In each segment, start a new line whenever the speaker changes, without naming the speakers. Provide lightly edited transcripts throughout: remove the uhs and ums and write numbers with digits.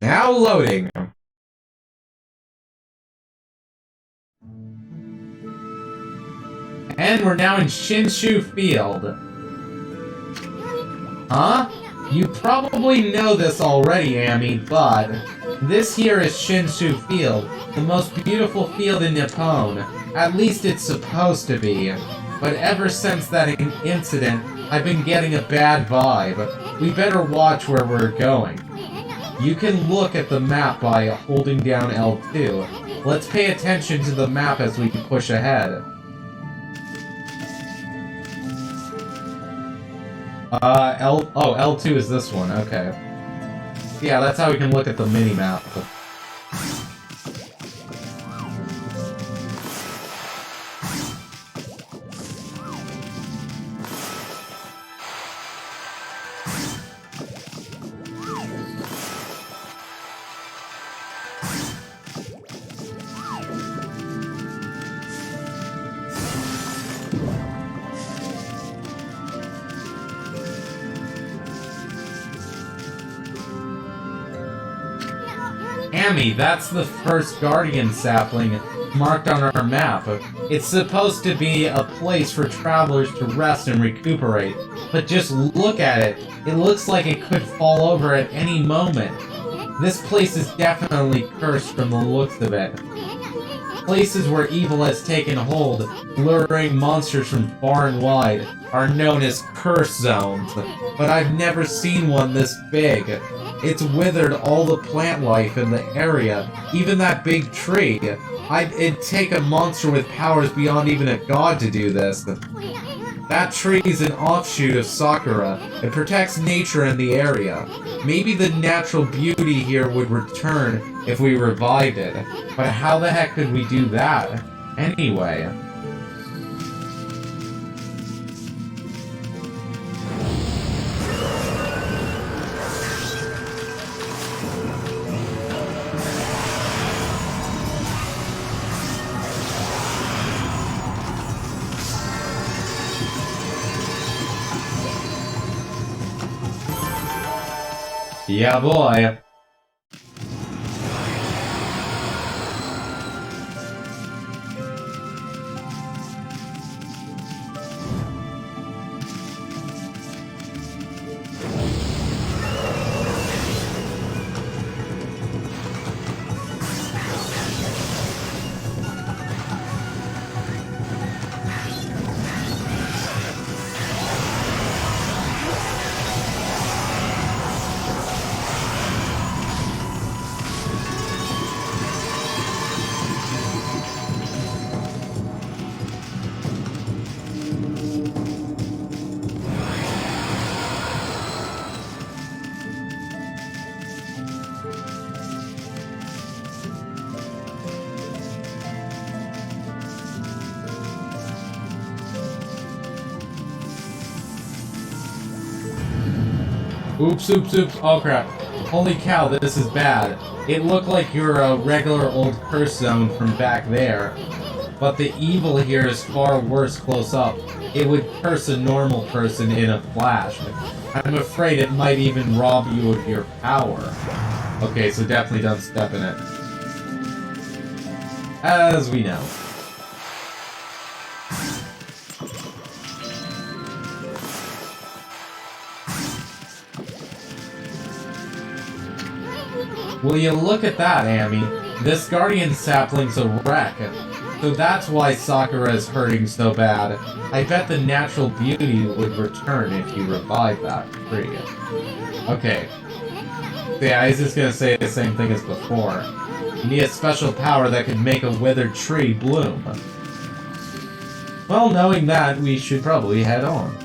Now loading. And we're now in Shinshu Field. Huh? You probably know this already, Amy, but this here is Shinshu Field, the most beautiful field in Nippon. At least it's supposed to be. But ever since that incident, I've been getting a bad vibe. We better watch where we're going. You can look at the map by holding down L2. Let's pay attention to the map as we push ahead. L2 is this one, okay. Yeah, that's how we can look at the mini-map. Amy, that's the first Guardian sapling marked on our map. It's supposed to be a place for travelers to rest and recuperate, but just look at it. It looks like it could fall over at any moment. This place is definitely cursed from the looks of it. Places where evil has taken hold, luring monsters from far and wide, are known as curse zones, but I've never seen one this big. It's withered all the plant life in the area, even that big tree. It'd take a monster with powers beyond even a god to do this. That tree is an offshoot of Sakura. It protects nature in the area. Maybe the natural beauty here would return if we revived it. But how the heck could we do that? Anyway. Yeah, boy. Oops, oops, oops, oh crap. Holy cow, this is bad. It looked like you're a regular old curse zone from back there. But the evil here is far worse close up. It would curse a normal person in a flash. I'm afraid it might even rob you of your power. Okay, so definitely don't step in it. As we know. Will you look at that, Amy? This Guardian sapling's a wreck. So that's why Sakura is hurting so bad. I bet the natural beauty would return if you revive that tree. Okay. Yeah, I was just gonna say the same thing as before. You need a special power that could make a withered tree bloom. Well, knowing that, we should probably head on.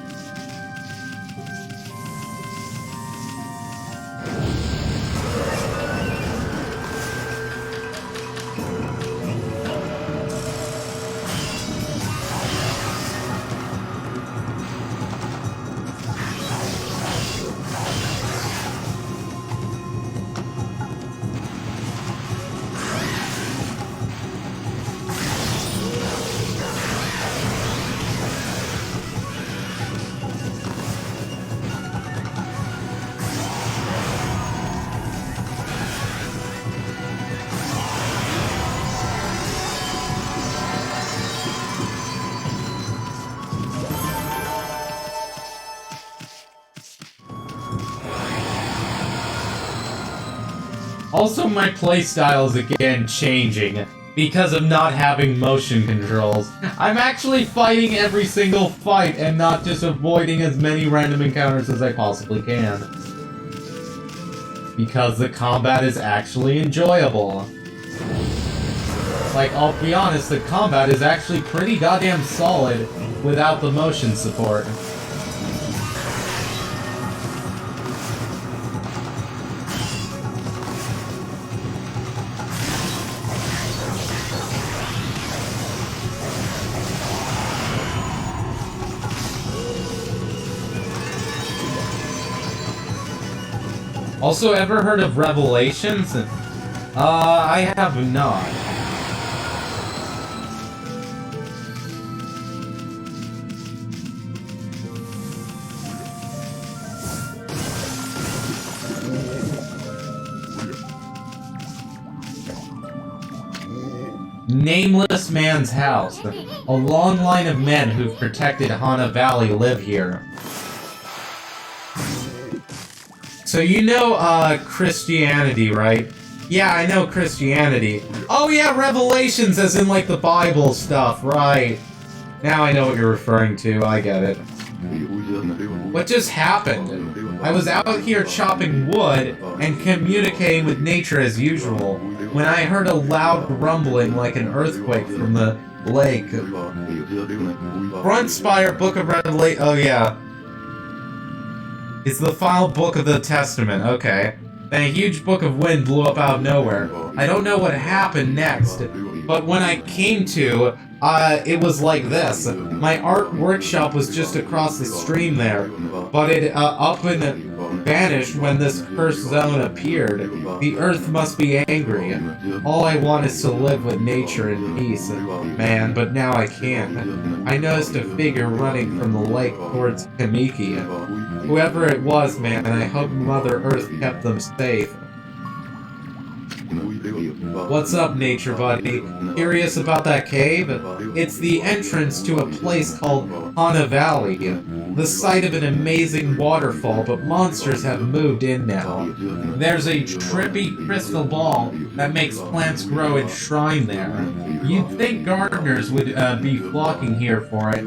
Also, my playstyle is again changing because of not having motion controls. I'm actually fighting every single fight and not just avoiding as many random encounters as I possibly can. Because the combat is actually enjoyable. Like, I'll be honest, the combat is actually pretty goddamn solid without the motion support. Also, ever heard of Revelations? I have not. Nameless Man's House. A long line of men who've protected Hana Valley live here. So you know, Christianity, right? Yeah, I know Christianity. Oh yeah, Revelations as in, like, the Bible stuff, right. Now I know what you're referring to, I get it. What just happened? I was out here chopping wood and communicating with nature as usual, when I heard a loud rumbling like an earthquake from the lake. Front Spire Book of Revelation. Oh yeah. It's the final book of the Testament, okay. Then a huge book of wind blew up out of nowhere. I don't know what happened next, but when I came to, it was like this. My art workshop was just across the stream there, but it up and vanished when this cursed zone appeared. The earth must be angry. All I want is to live with nature in peace, man, but now I can't. I noticed a figure running from the lake towards Kamiki. Whoever it was, man, I hope Mother Earth kept them safe. What's up, nature buddy? Curious about that cave? It's the entrance to a place called Hana Valley, the site of an amazing waterfall, but monsters have moved in now. There's a trippy crystal ball that makes plants grow enshrined there. You'd think gardeners would be flocking here for it.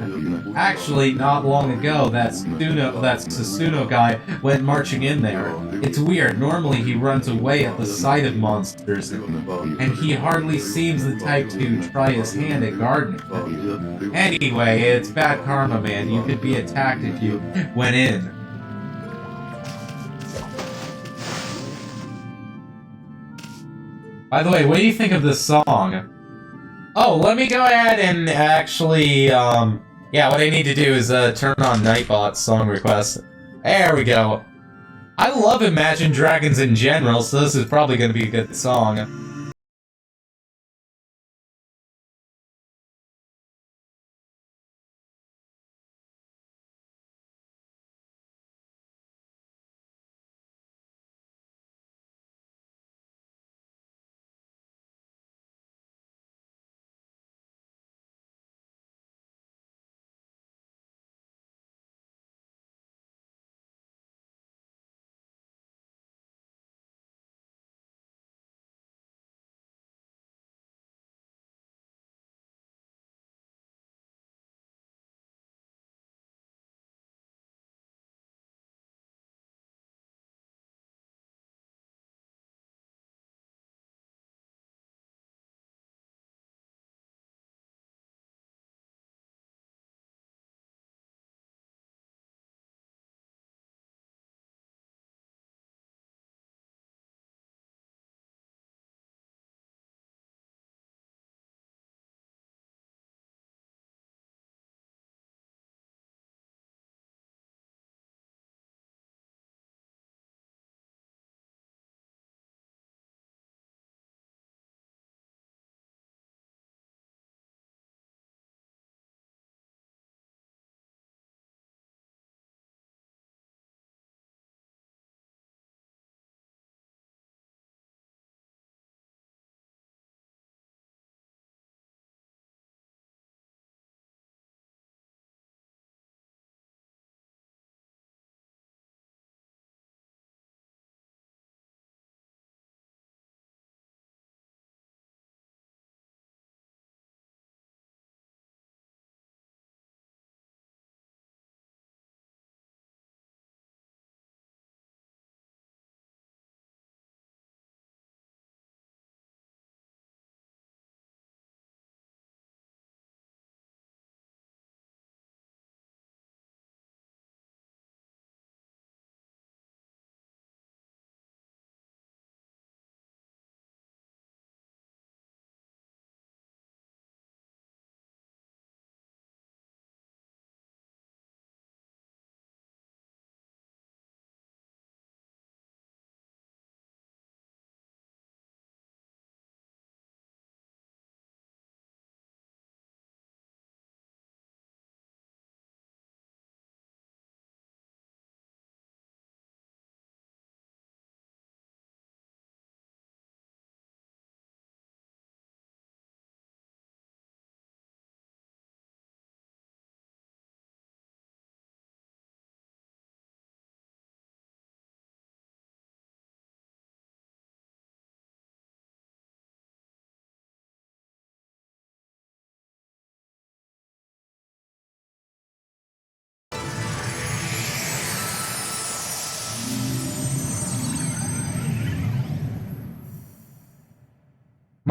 Actually, not long ago, that Susuno guy went marching in there. It's weird, normally he runs away at the sight of monsters, and he hardly seems the type to try his hand at gardening. Anyway, it's bad karma, man. You could be attacked if you went in. By the way, what do you think of this song? Oh, let me go ahead and actually, yeah, what I need to do is turn on Nightbot's song request. There we go. I love Imagine Dragons in general, so this is probably going to be a good song.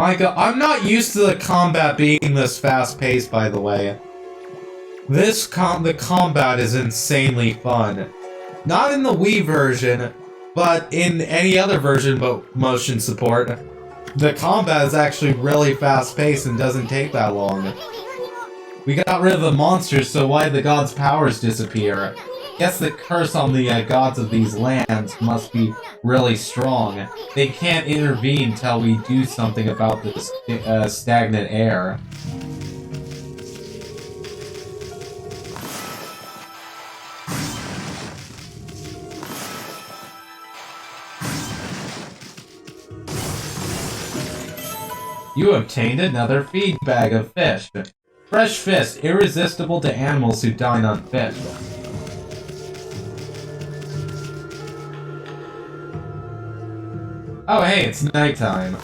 My god, I'm not used to the combat being this fast-paced, by the way. The combat is insanely fun. Not in the Wii version, but in any other version but motion support. The combat is actually really fast-paced and doesn't take that long. We got rid of the monsters, so why did the gods' powers disappear? Guess the curse on the gods of these lands must be really strong. They can't intervene till we do something about this stagnant air. You obtained another feed bag of fish. Fresh fish, irresistible to animals who dine on fish. Oh hey, it's nighttime.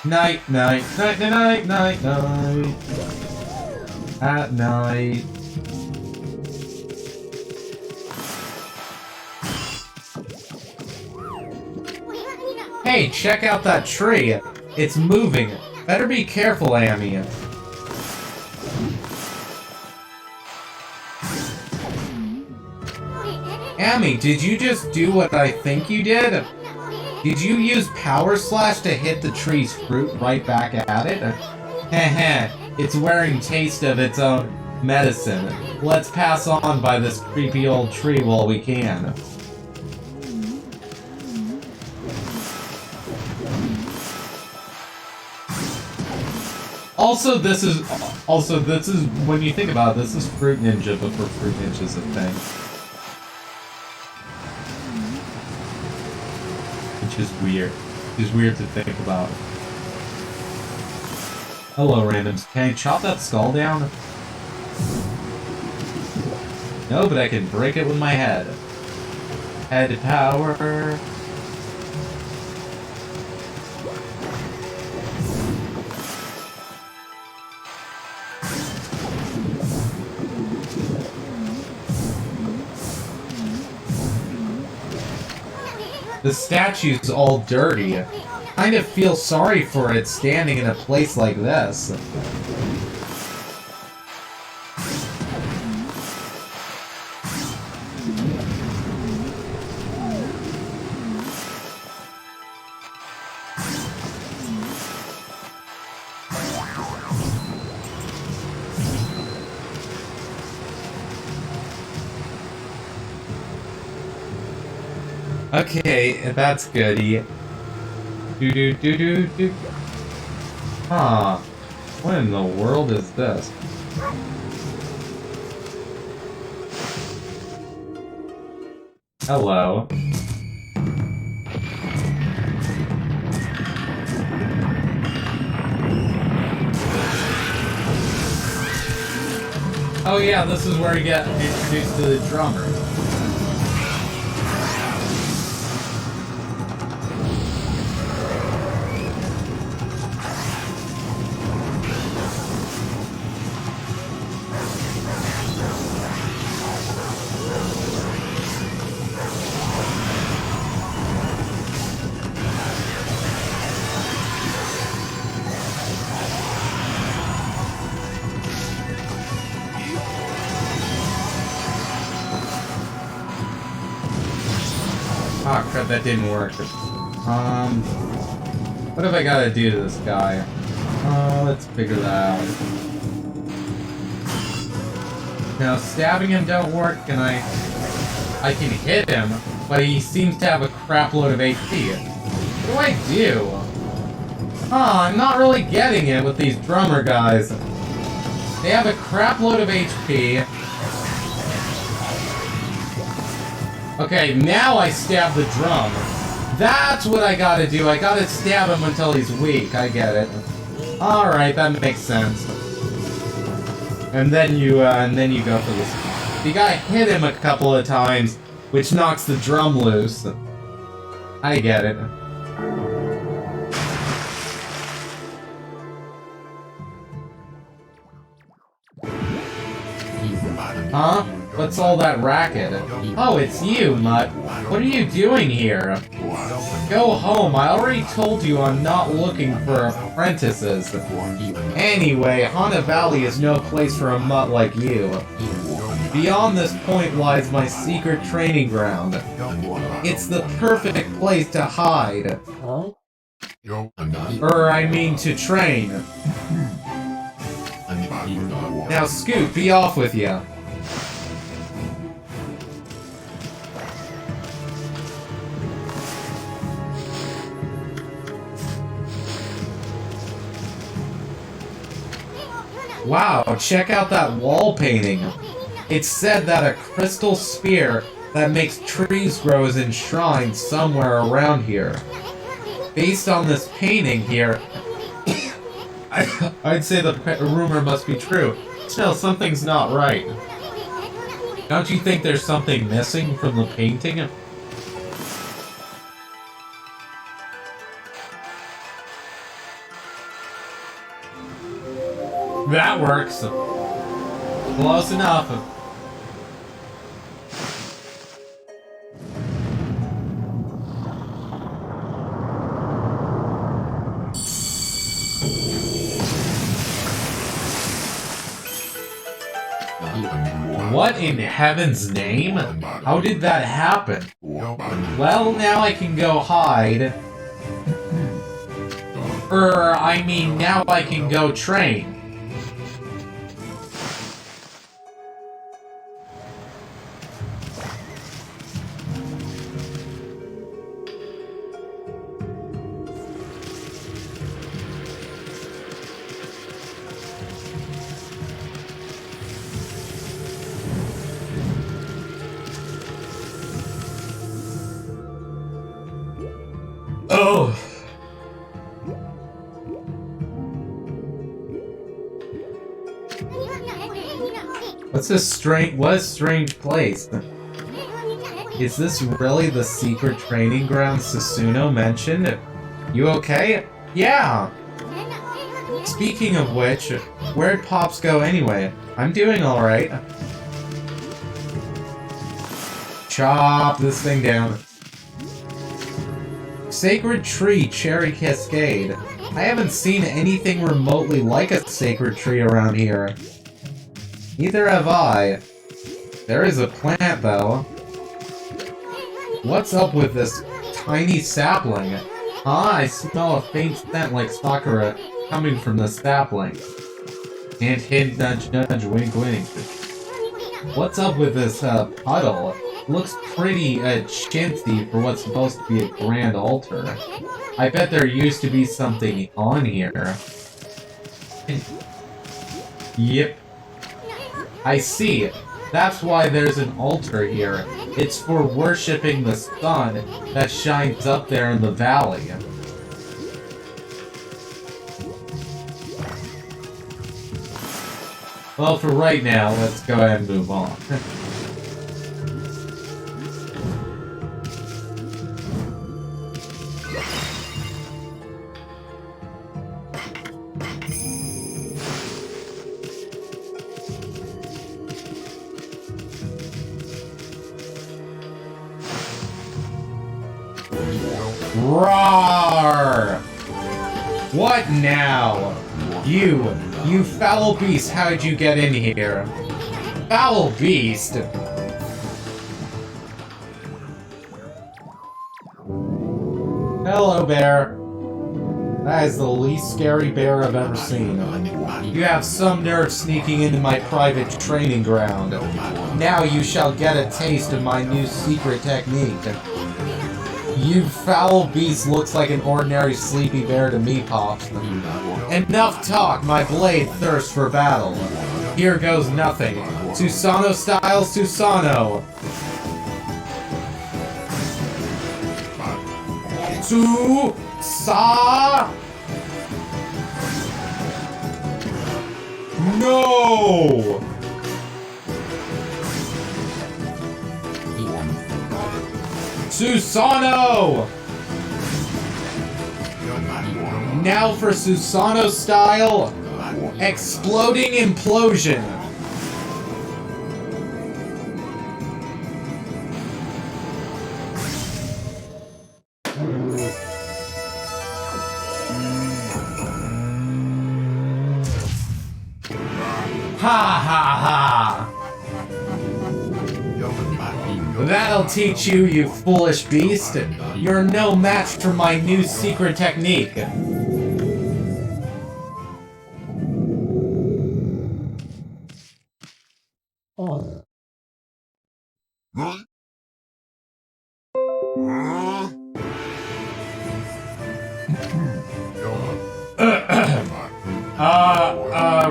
Night, night, night, night, night, night. At night. Hey, check out that tree. It's moving. Better be careful, Amy. Amy, did you just do what I think you did? Did you use Power Slash to hit the tree's fruit right back at it? Heh, it's wearing taste of its own medicine. Let's pass on by this creepy old tree while we can. Also, this is when you think about it, this is Fruit Ninja before Fruit Ninja's a thing. Which is weird. It's weird to think about. Hello, randoms. Can I chop that skull down? No, but I can break it with my head. Head power. The statue's all dirty. Kind of feel sorry for it standing in a place like this. Okay, that's goody. Do. Huh. What in the world is this? Hello. Oh yeah, this is where you get introduced to the drummer. Oh crap, that didn't work. What have I gotta do to this guy? Let's figure that out. Now, stabbing him don't work, and I can hit him, but he seems to have a crap load of HP. What do I do? I'm not really getting it with these drummer guys. They have a crap load of HP. Okay, now I stab the drum. That's what I gotta do. I gotta stab him until he's weak. I get it. Alright, that makes sense. And then you go for this. You gotta hit him a couple of times, which knocks the drum loose. I get it. Huh? What's all that racket? Oh, it's you, Mutt. What are you doing here? Go home, I already told you I'm not looking for apprentices. Anyway, Hana Valley is no place for a mutt like you. Beyond this point lies my secret training ground. It's the perfect place to hide. I mean to train. Now Scoot, be off with ya. Wow, check out that wall painting. It's said that a crystal spear that makes trees grow is enshrined somewhere around here. Based on this painting here, I'd say the rumor must be true. Still, something's not right. Don't you think there's something missing from the painting? That works. Close enough. What in heaven's name? How did that happen? Well, now I can go hide. I mean, now I can go train. Oh! What a strange place. Is this really the secret training ground Susuno mentioned? You okay? Yeah! Speaking of which, where'd Pops go anyway? I'm doing alright. Chop this thing down. Sacred Tree Cherry Cascade. I haven't seen anything remotely like a sacred tree around here. Neither have I. There is a plant, though. What's up with this tiny sapling? I smell a faint scent like Sakura coming from the sapling. Hint, hint, nudge, nudge, wink, wink. What's up with this, puddle? Looks pretty, chintzy for what's supposed to be a grand altar. I bet there used to be something on here. Yep. I see. That's why there's an altar here. It's for worshipping the sun that shines up there in the valley. Well, for right now, let's go ahead and move on. Roar! What now? You foul beast, how'd you get in here? Foul beast? Hello, bear. That is the least scary bear I've ever seen. You have some nerve sneaking into my private training ground. Now you shall get a taste of my new secret technique. You foul beast looks like an ordinary sleepy bear to me, Pops. Enough talk, my blade thirsts for battle. Here goes nothing. Susano style, Susano! Sa. No! Susano! Now for Susano style, exploding implosion. Ha ha ha! That'll teach you, you foolish beast. You're no match for my new secret technique.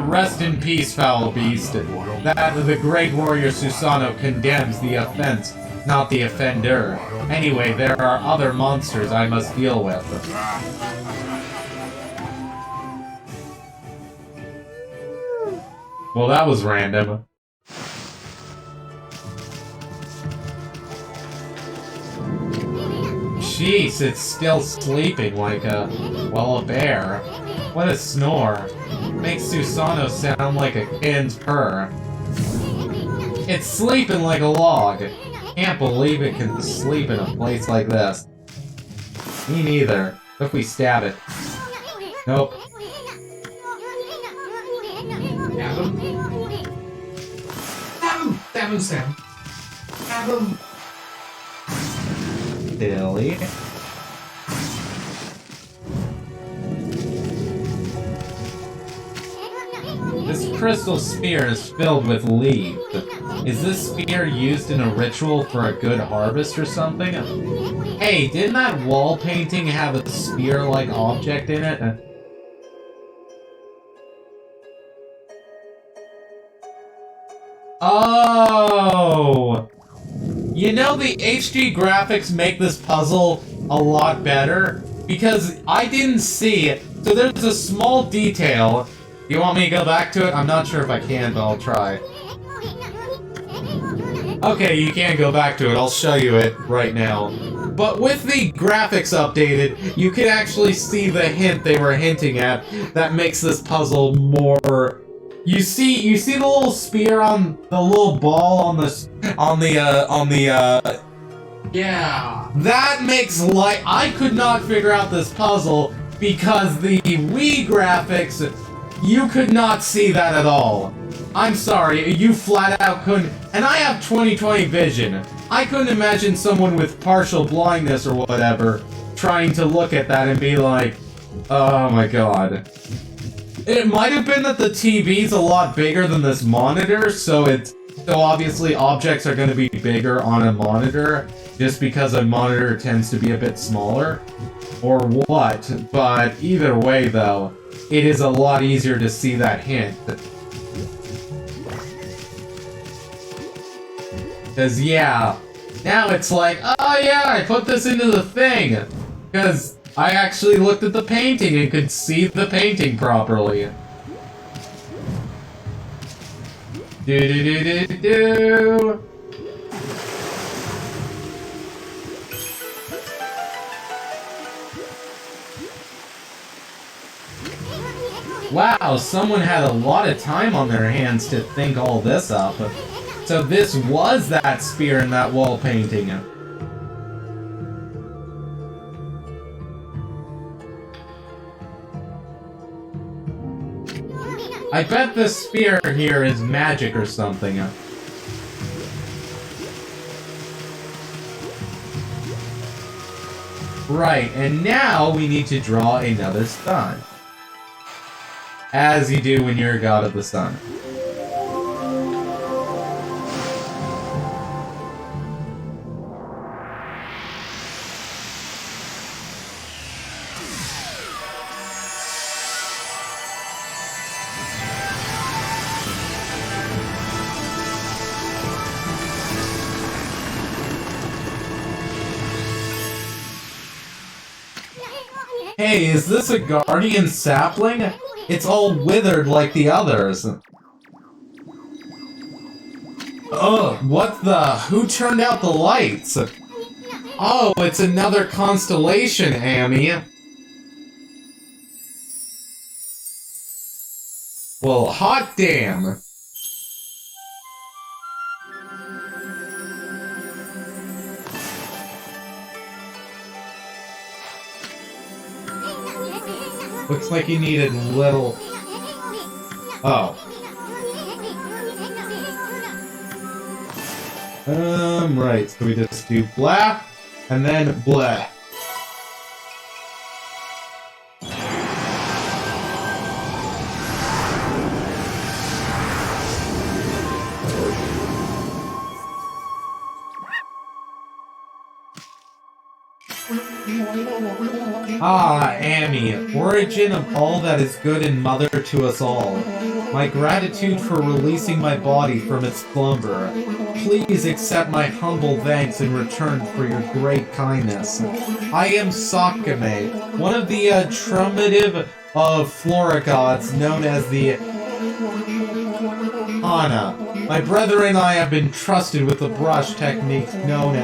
Rest in peace, foul beast. That the great warrior Susanoo condemns the offense, not the offender. Anyway, there are other monsters I must deal with. Well, that was random. Jeez, it's still sleeping like a bear. What a snore. Makes Susanoo sound like a kid's purr. It's sleeping like a log. Can't believe it can sleep in a place like this. Me neither. If we stab it. Nope.
Stab him. Stab him! Stab him, Sam. Stab him!
Silly. This crystal sphere is filled with leaves. Is this sphere used in a ritual for a good harvest or something? Hey, didn't that wall painting have a sphere-like object in it? Oh! You know, the HD graphics make this puzzle a lot better, because I didn't see it. So there's a small detail. You want me to go back to it? I'm not sure if I can, but I'll try. Okay, you can go back to it. I'll show you it right now. But with the graphics updated, you can actually see the hint they were hinting at that makes this puzzle more... You see the little spear on the little ball
Yeah.
That makes I could not figure out this puzzle because the Wii graphics, you could not see that at all. I'm sorry, you flat out couldn't. And I have 20/20 vision. I couldn't imagine someone with partial blindness or whatever trying to look at that and be like, oh my god. It might have been that the TV's a lot bigger than this monitor, so obviously objects are going to be bigger on a monitor, just because a monitor tends to be a bit smaller, or what, but either way though, it is a lot easier to see that hint. Because yeah, now it's like, oh yeah, I put this into the thing, because I actually looked at the painting and could see the painting properly. Do-do-do-do-do! Wow, someone had a lot of time on their hands to think all this up. So this was that spear in that wall painting. I bet this spear here is magic or something. Right, and now we need to draw another sun. As you do when you're a god of the sun. Hey, is this a guardian sapling? It's all withered like the others. Ugh, what the? Who turned out the lights? Oh, it's another constellation, Amy. Well, hot damn. Looks like you needed little... Oh. Right, so we just do blah, and then blah. Ah, Amy, origin of all that is good and mother to us all. My gratitude for releasing my body from its slumber. Please accept my humble thanks in return for your great kindness. I am Sakame, one of the trummative flora gods known as the Hana. My brother and I have been trusted with the brush techniques known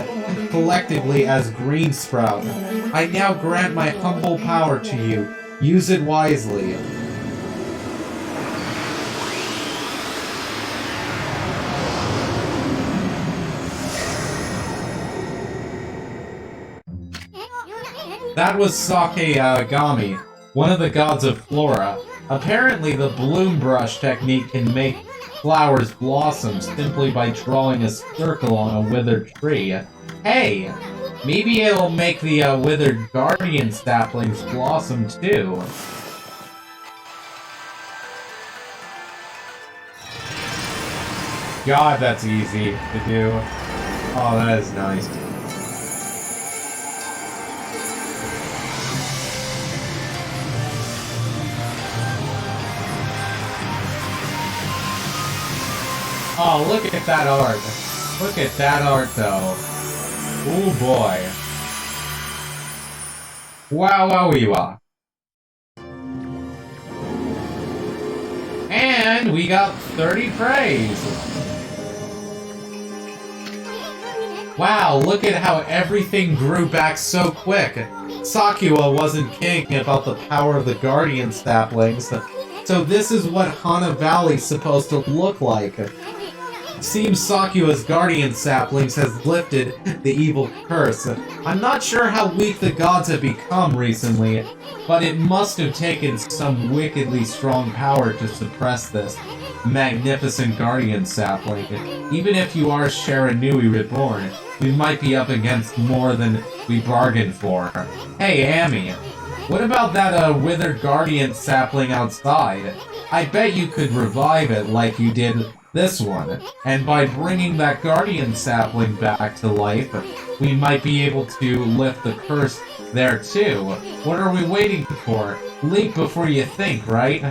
collectively as Green Sprout. I now grant my humble power to you. Use it wisely. That was Sakagami, one of the gods of flora. Apparently the bloom brush technique can make flowers blossom simply by drawing a circle on a withered tree. Hey, maybe it'll make the withered guardian saplings blossom too. God, that's easy to do. Oh, that is nice. Oh, look at that art. Look at that art, though. Oh boy. Wow, wowie. And we got 30 praise. Wow, look at how everything grew back so quick. Sakura wasn't kidding about the power of the guardian saplings. So this is what Hana Valley's supposed to look like. Seems Sakura's guardian saplings has lifted the evil curse. I'm not sure how weak the gods have become recently, but it must have taken some wickedly strong power to suppress this magnificent guardian sapling. Even if you are Sharanui reborn, we might be up against more than we bargained for. Hey, Amy, what about that withered guardian sapling outside? I bet you could revive it like you did this one, and by bringing that guardian sapling back to life, we might be able to lift the curse there too. What are we waiting for? Leap before you think, right?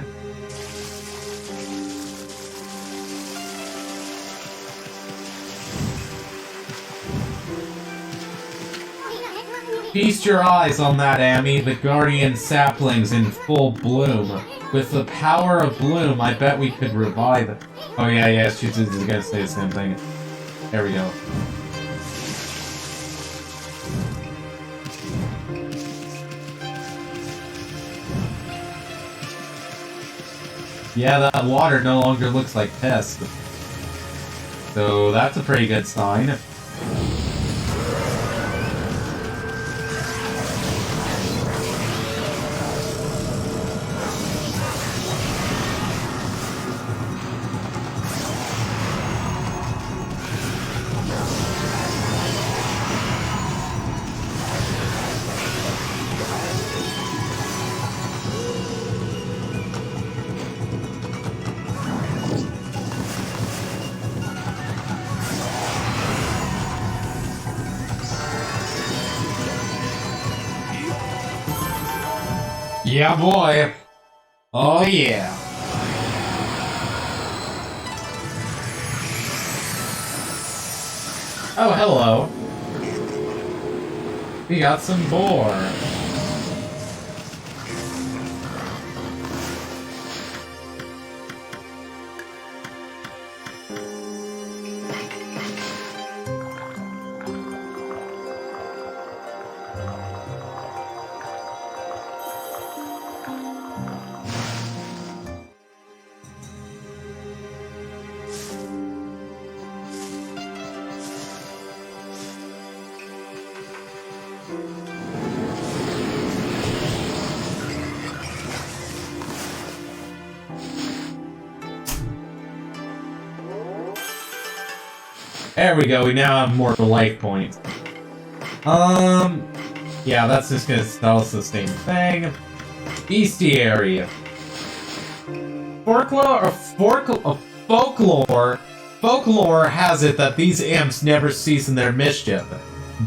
Feast your eyes on that, Amy. The guardian sapling's in full bloom. With the power of bloom, I bet we could revive it. Oh yeah, she's gonna say the same thing. There we go. Yeah, that water no longer looks like piss. So that's a pretty good sign. Yeah, boy. Oh, yeah. Oh, hello. We got some boar. There we go, we now have more life points. Yeah, that's just gonna tell us the same thing. Bestiary. Folklore has it that these imps never cease in their mischief.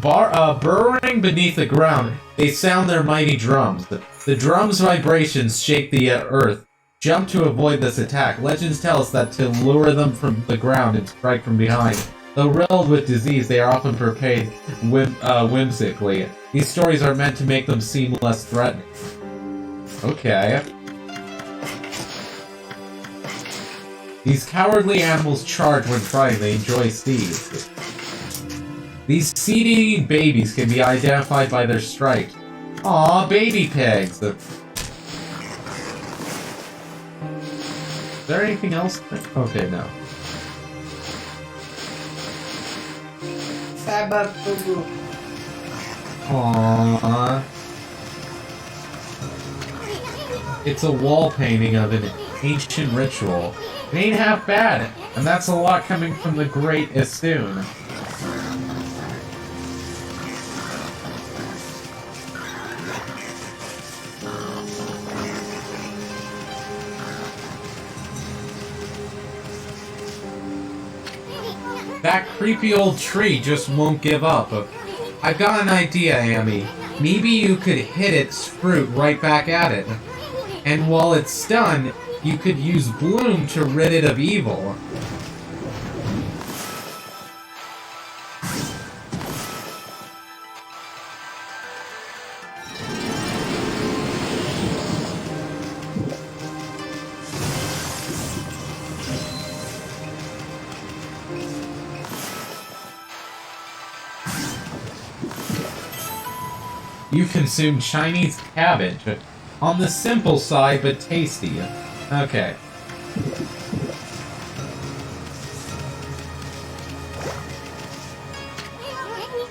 Burrowing beneath the ground, they sound their mighty drums. The drums' vibrations shake the earth. Jump to avoid this attack. Legends tell us that to lure them from the ground and strike from behind. Though riddled with disease, they are often portrayed whimsically. These stories are meant to make them seem less threatening. Okay. These cowardly animals charge when frightened. They enjoy seeds. These seed-eating babies can be identified by their stripes. Aw, baby pigs! Is there anything else? Okay, no. Aww. It's a wall painting of an ancient ritual. It ain't half bad, and that's a lot coming from the great Istoon. That creepy old tree just won't give up. I've got an idea, Amy. Maybe you could hit its fruit right back at it. And while it's stunned, you could use Bloom to rid it of evil. You consume Chinese cabbage. On the simple side, but tasty. Okay.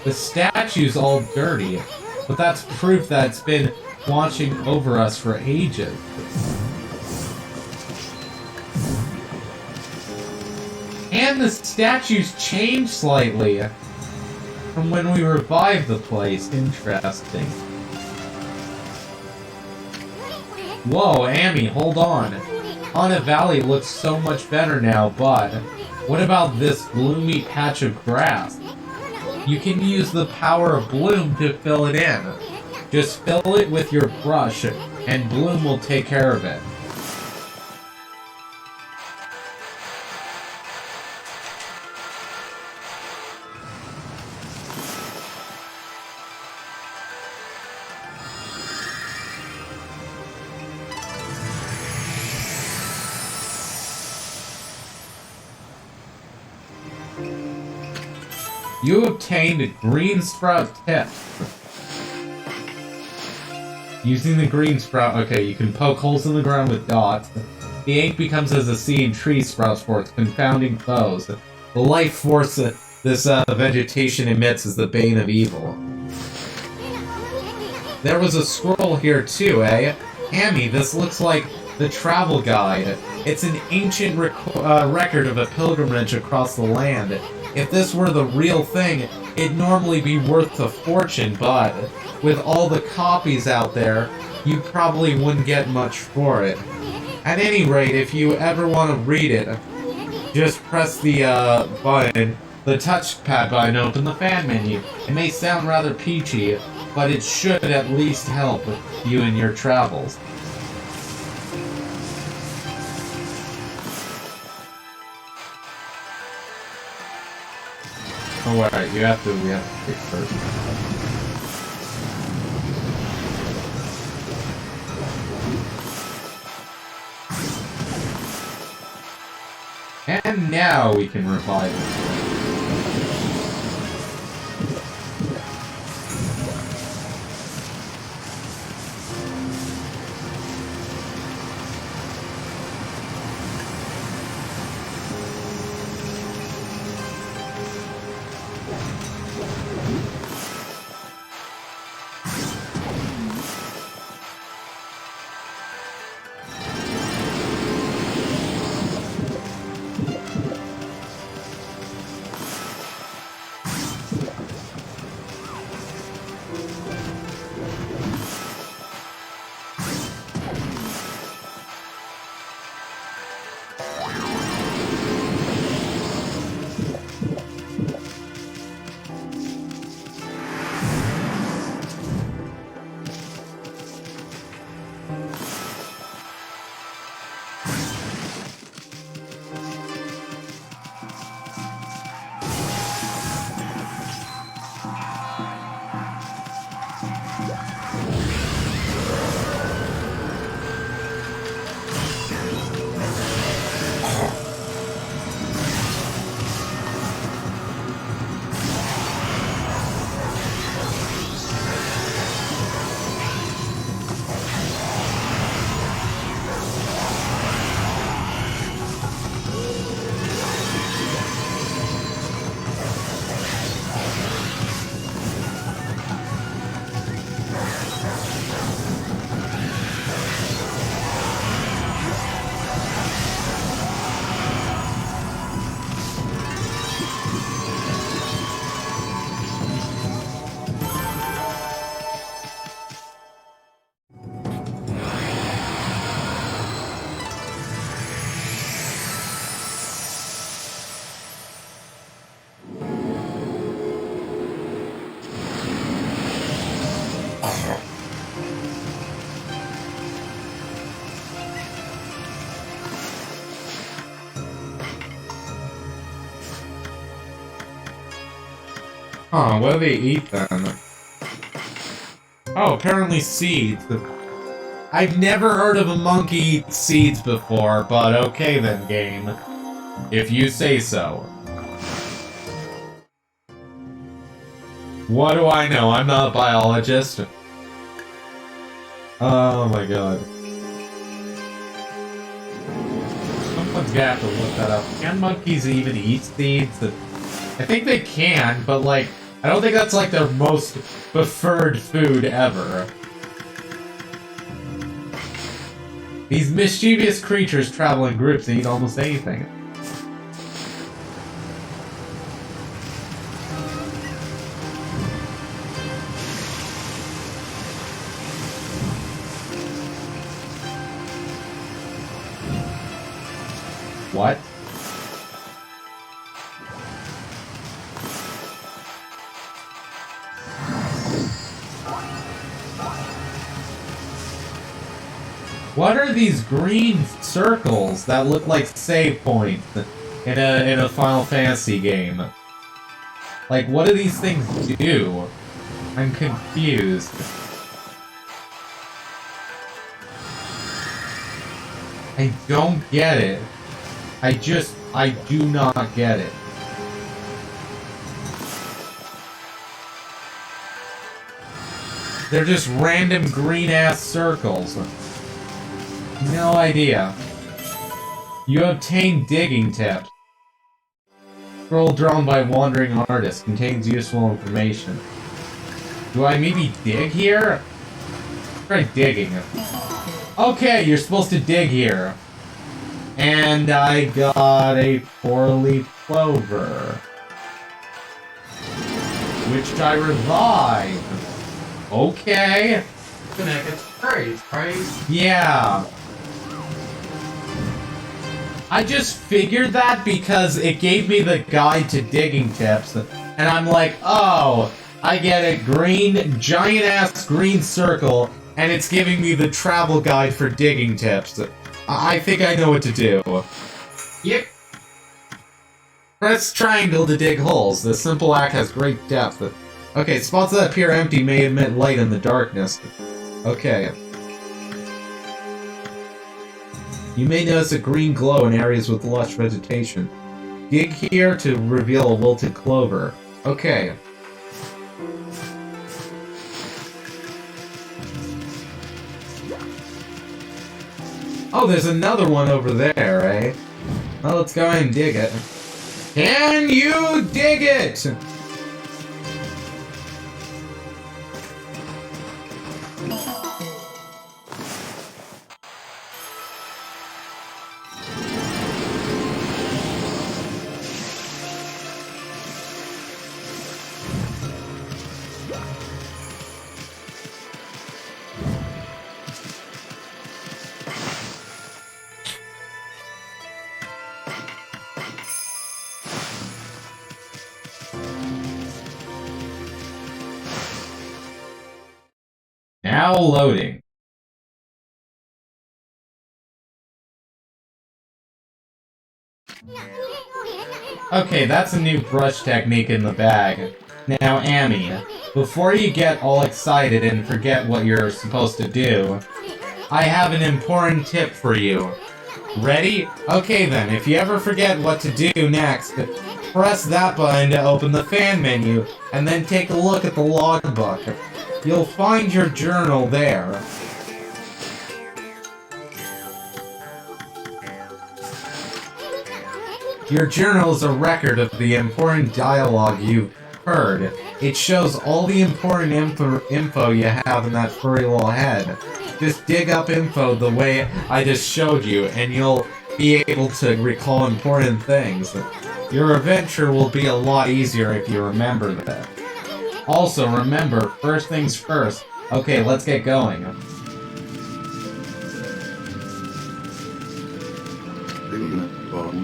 The statue's all dirty, but that's proof that it's been watching over us for ages. And the statue's changed slightly from when we revived the place. Interesting. Whoa, Amy, hold on. Hana Valley looks so much better now, but what about this bloomy patch of grass? You can use the power of Bloom to fill it in. Just fill it with your brush, and Bloom will take care of it. You obtained a green sprout tip. Using the green sprout, okay, you can poke holes in the ground with dots. The ink becomes as a seed in tree sprouts for its confounding foes. The life force this vegetation emits is the bane of evil. There was a scroll here too, eh? Amy, this looks like the travel guide. It's an ancient record of a pilgrimage across the land. If this were the real thing, it'd normally be worth a fortune, but with all the copies out there, you probably wouldn't get much for it. At any rate, if you ever want to read it, just press the button, the touchpad button, open the fan menu. It may sound rather peachy, but it should at least help you in your travels. Oh, alright, we have to pick first. And now we can revive it. Huh, what do they eat then? Oh, apparently seeds. I've never heard of a monkey eat seeds before, but okay then, game. If you say so. What do I know? I'm not a biologist. Oh my god. Someone's gonna have to look that up. Can monkeys even eat seeds? I think they can, but like, I don't think that's like their most preferred food ever. These mischievous creatures travel in groups and eat almost anything. What? What are these green circles that look like save points in a Final Fantasy game? Like, what do these things do? I'm confused. I don't get it. I do not get it. They're just random green-ass circles. No idea. You obtain digging tips. Scroll drawn by wandering artist contains useful information. Do I maybe dig here? Try digging. Okay, you're supposed to dig here. And I got a 4-leaf clover. Which I revived. Okay.
Gonna get praise, right?
Yeah. I just figured that because it gave me the guide to digging tips. And I'm like, oh, I get a green, giant-ass green circle, and it's giving me the travel guide for digging tips. I think I know what to do.
Yep.
Press triangle to dig holes. This simple act has great depth. Okay, spots that appear empty may emit light in the darkness. Okay. You may notice a green glow in areas with lush vegetation. Dig here to reveal a wilted clover. Okay. Oh, there's another one over there, eh? Well, let's go ahead and dig it. Can you dig it? Now loading. Okay, that's a new brush technique in the bag. Now, Amy, before you get all excited and forget what you're supposed to do, I have an important tip for you. Ready? Okay then, if you ever forget what to do next, press that button to open the fan menu, and then take a look at the logbook. You'll find your journal there. Your journal is a record of the important dialogue you've heard. It shows all the important info you have in that furry little head. Just dig up info the way I just showed you, and you'll be able to recall important things. Your adventure will be a lot easier if you remember that. Also, remember, first things first. Okay, let's get going.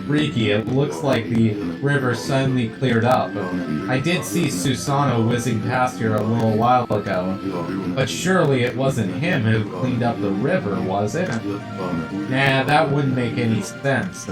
Riki, it looks like the river suddenly cleared up. I did see Susanoo whizzing past here a little while ago, but surely it wasn't him who cleaned up the river, was it? Nah, that wouldn't make any sense.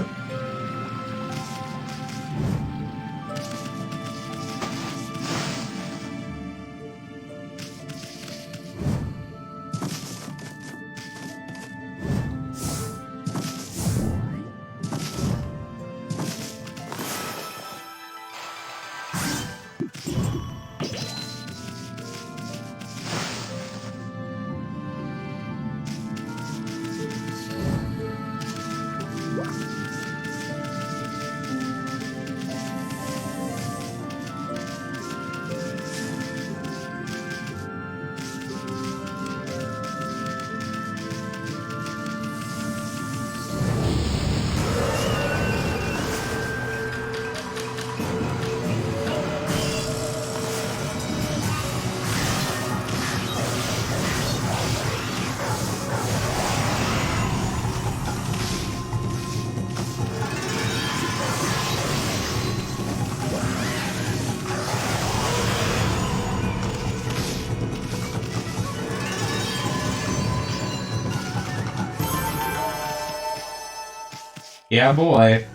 Yeah, boy.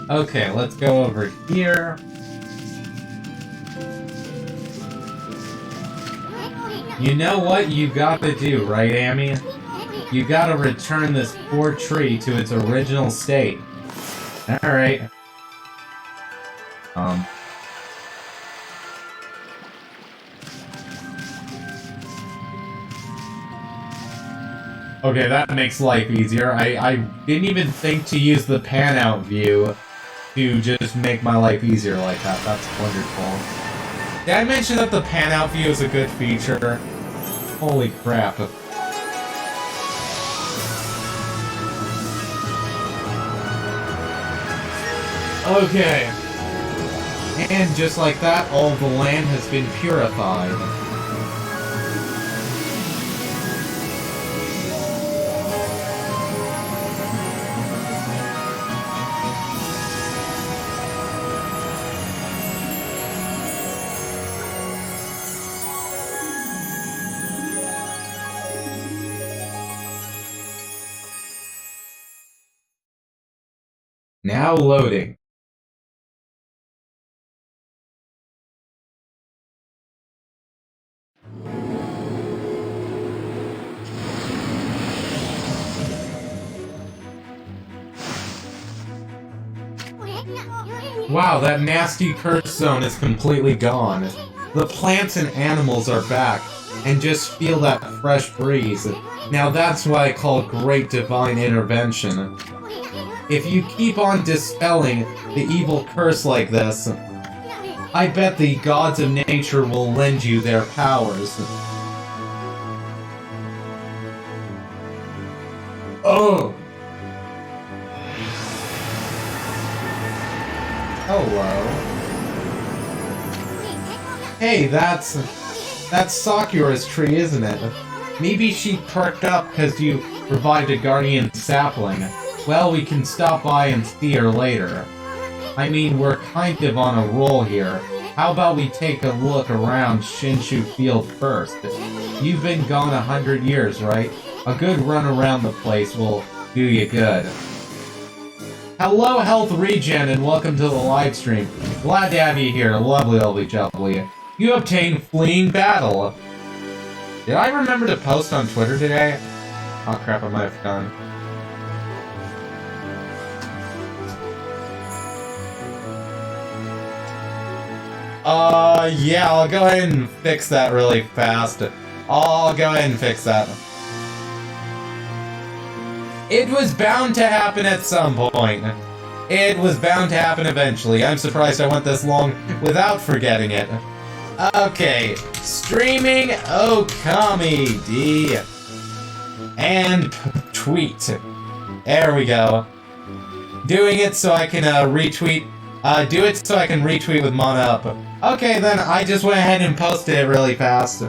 Okay, let's go over here. You know what you gotta do, right, Amy? You gotta return this poor tree to its original state. Alright. Okay, that makes life easier. I didn't even think to use the pan-out view to just make my life easier like that. That's wonderful. Did I mention that the pan-out view is a good feature? Holy crap. Okay. And just like that, all the land has been purified. Now loading. Wow, that nasty curse zone is completely gone. The plants and animals are back, and just feel that fresh breeze. Now that's what I call great divine intervention. If you keep on dispelling the evil curse like this, I bet the gods of nature will lend you their powers. Oh! Hello. Hey, that's Sakura's tree, isn't it? Maybe she perked up because you revived a guardian sapling. Well, we can stop by and see her later. I mean, we're kind of on a roll here. How about we take a look around Shinshu Field first? You've been gone 100 years, right? A good run around the place will do you good. Hello, Health Regen, and welcome to the live stream. Glad to have you here. Lovely, lovely, jubbly. You obtained Fleeing Battle. Did I remember to post on Twitter today? Oh crap, I might have done. Yeah, I'll go ahead and fix that really fast. I'll go ahead and fix that. It was bound to happen at some point. It was bound to happen eventually. I'm surprised I went this long without forgetting it. Okay, streaming Okami D. And tweet. There we go. Doing it so I can retweet. Do it so I can retweet with Mana Up. Okay, then I just went ahead and posted it really fast.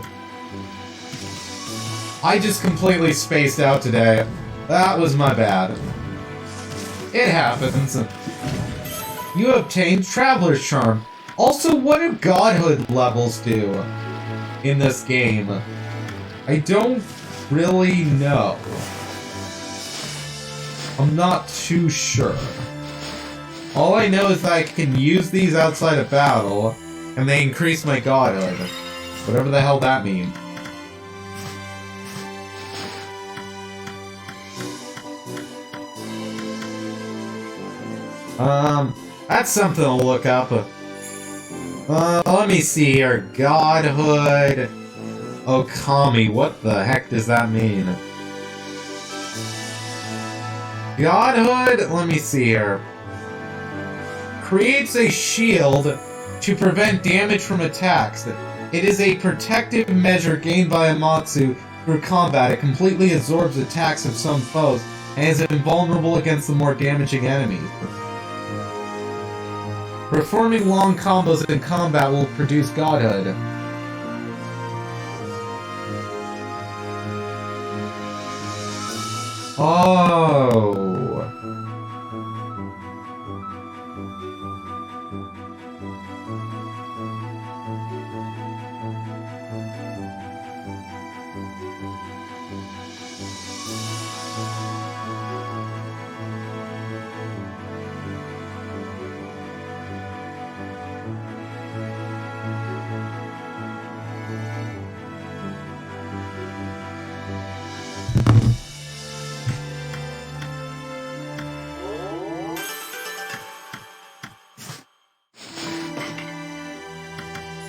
I just completely spaced out today. That was my bad. It happens. You obtained Traveler's Charm. Also, what do Godhood levels do in this game? I don't really know. I'm not too sure. All I know is that I can use these outside of battle, and they increase my Godhood. Whatever the hell that means. That's something to look up. Let me see here. Godhood Okami. What the heck does that mean? Godhood, let me see here. Creates a shield to prevent damage from attacks. It is a protective measure gained by Amatsu through combat. It completely absorbs attacks of some foes and is invulnerable against the more damaging enemies. Performing long combos in combat will produce Godhood. Oh.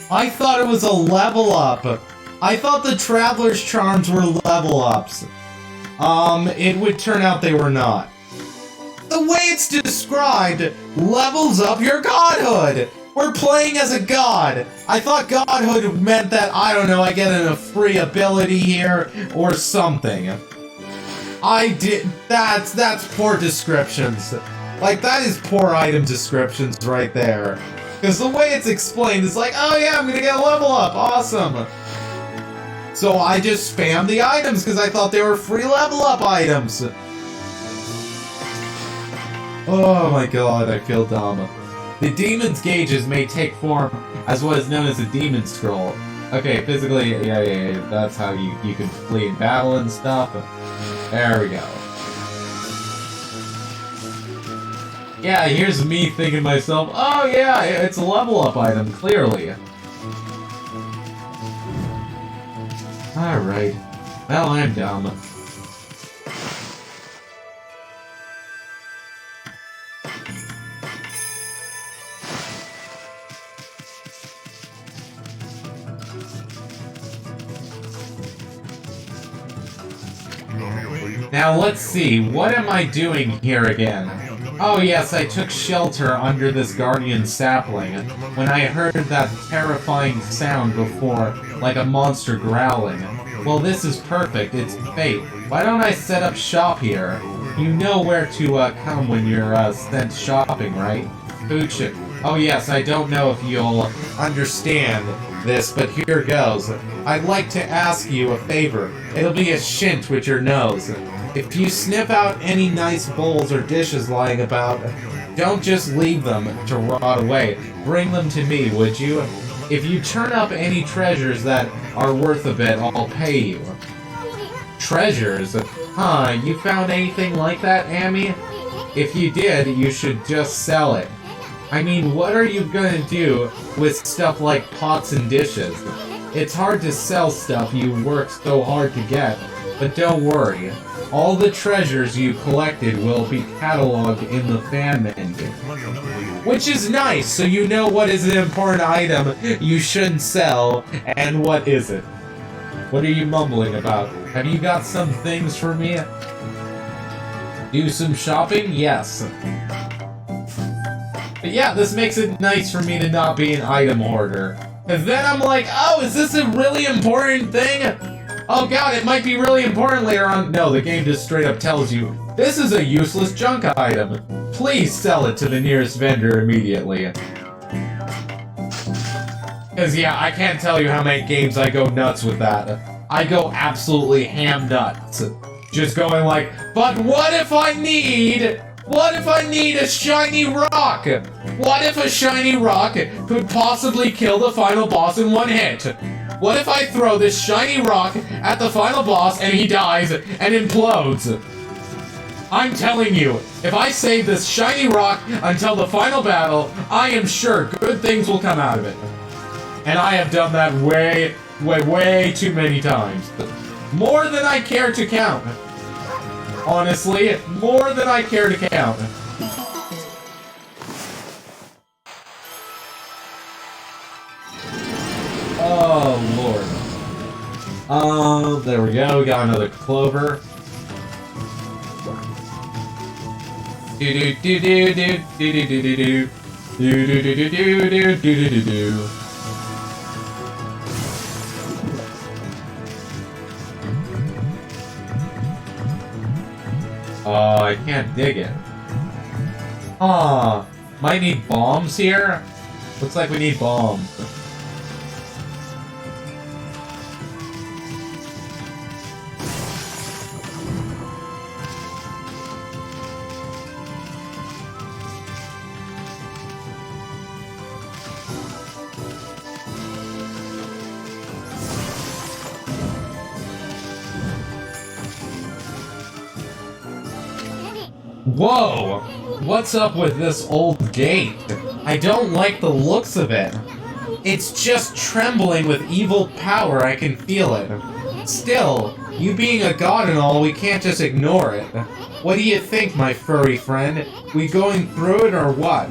I thought it was a level up. I thought the Traveler's Charms were level ups. It would turn out they were not. The way it's described levels up your godhood. We're playing as a god. I thought godhood meant that, I don't know, I get a free ability here or something. That's poor descriptions. Like, that is poor item descriptions right there. Because the way it's explained is like, oh yeah, I'm gonna get a level up, awesome. So I just spammed the items because I thought they were free level up items. Oh my god, I feel dumb. The demon's gauges may take form as what is known as a demon scroll. Okay, physically, yeah, that's how you can flee in battle and stuff. There we go. Yeah, here's me thinking to myself, oh yeah, it's a level up item, clearly. Alright. Well, I'm dumb. Now let's see, what am I doing here again? Oh yes, I took shelter under this guardian sapling when I heard that terrifying sound before, like a monster growling. Well, this is perfect, it's fate. Why don't I set up shop here? You know where to come when you're sent shopping, right? Pooch. Oh yes, I don't know if you'll understand this, but here goes. I'd like to ask you a favor. It'll be a shint with your nose. If you sniff out any nice bowls or dishes lying about, don't just leave them to rot away. Bring them to me, would you? If you turn up any treasures that are worth a bit, I'll pay you. Treasures? Huh, you found anything like that, Amy? If you did, you should just sell it. I mean, what are you gonna do with stuff like pots and dishes? It's hard to sell stuff you work so hard to get, but don't worry. All the treasures you collected will be cataloged in the fan menu. Which is nice, so you know what is an important item you shouldn't sell, and what isn't. What are you mumbling about? Have you got some things for me? Do some shopping? Yes. But yeah, this makes it nice for me to not be an item hoarder. Cause then I'm like, oh, is this a really important thing? Oh god, it might be really important later on. No, the game just straight up tells you, this is a useless junk item. Please sell it to the nearest vendor immediately. Cause yeah, I can't tell you how many games I go nuts with that. I go absolutely ham nuts. Just going like, but what if I need a shiny rock? What if a shiny rock could possibly kill the final boss in one hit? What if I throw this shiny rock at the final boss and he dies and implodes? I'm telling you, if I save this shiny rock until the final battle, I am sure good things will come out of it. And I have done that way too many times. More than I care to count. Honestly, more than I care to count. Oh, Lord. There we go. We got another clover. Do do do do do do do do do do do do do do do do do. Oh, I can't dig it. Aw, might need bombs here? Looks like we need bombs. Whoa! What's up with this old gate? I don't like the looks of it. It's just trembling with evil power, I can feel it. Still, you being a god and all, we can't just ignore it. What do you think, my furry friend? We going through it or what?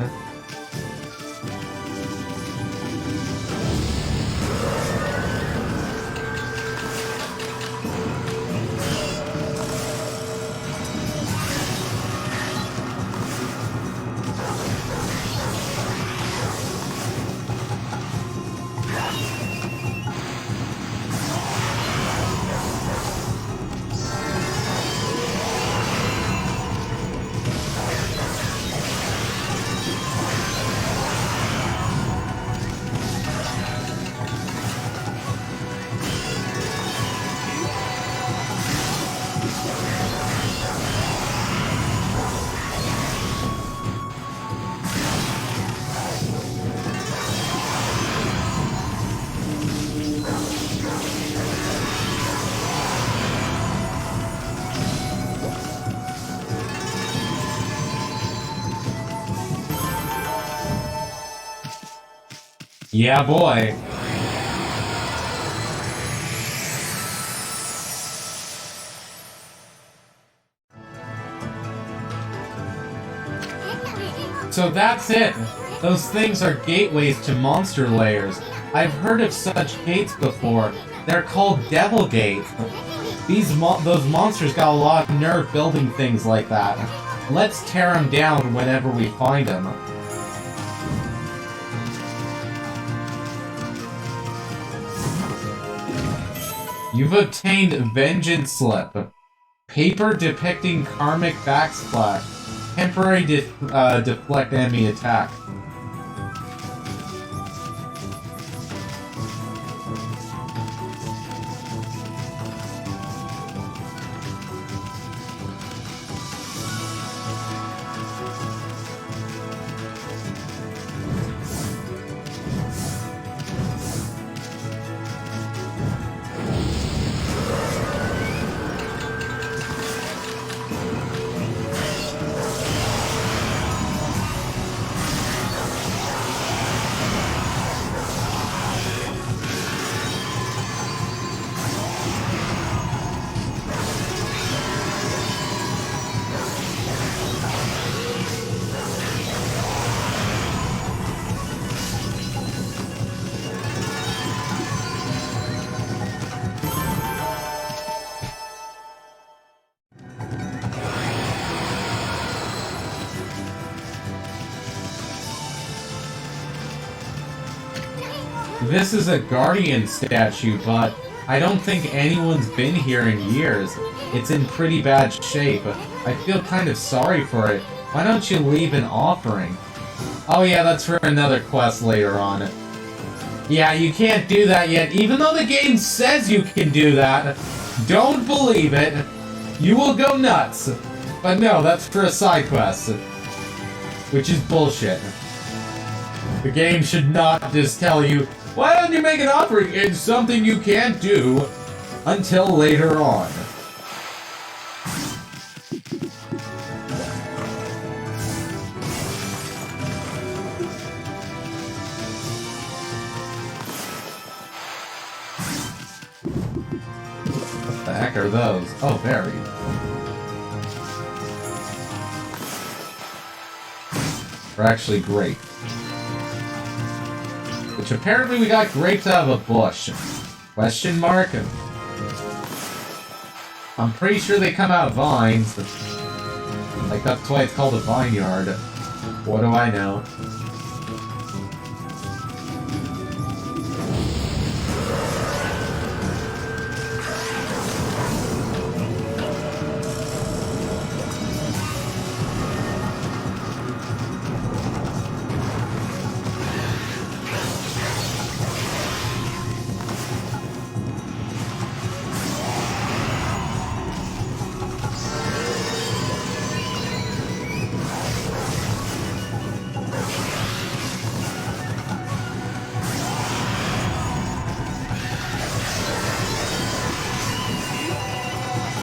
Yeah, boy. So that's it. Those things are gateways to monster lairs. I've heard of such gates before. They're called Devil Gates. Those monsters got a lot of nerve building things like that. Let's tear them down whenever we find them. You've obtained Vengeance Slip. Paper depicting karmic backsplash. Temporary deflect enemy attack. This is a Guardian statue, but I don't think anyone's been here in years. It's in pretty bad shape. I feel kind of sorry for it. Why don't you leave an offering? Oh yeah, that's for another quest later on. Yeah, you can't do that yet, even though the game says you can do that. Don't believe it. You will go nuts. But no, that's for a side quest. Which is bullshit. The game should not just tell you, why don't you make an offering? It's something you can't do until later on. What the heck are those? Oh, berries. They're actually grapes. Which apparently we got grapes out of a bush. Question mark? I'm pretty sure they come out of vines. Like, that's why it's called a vineyard. What do I know?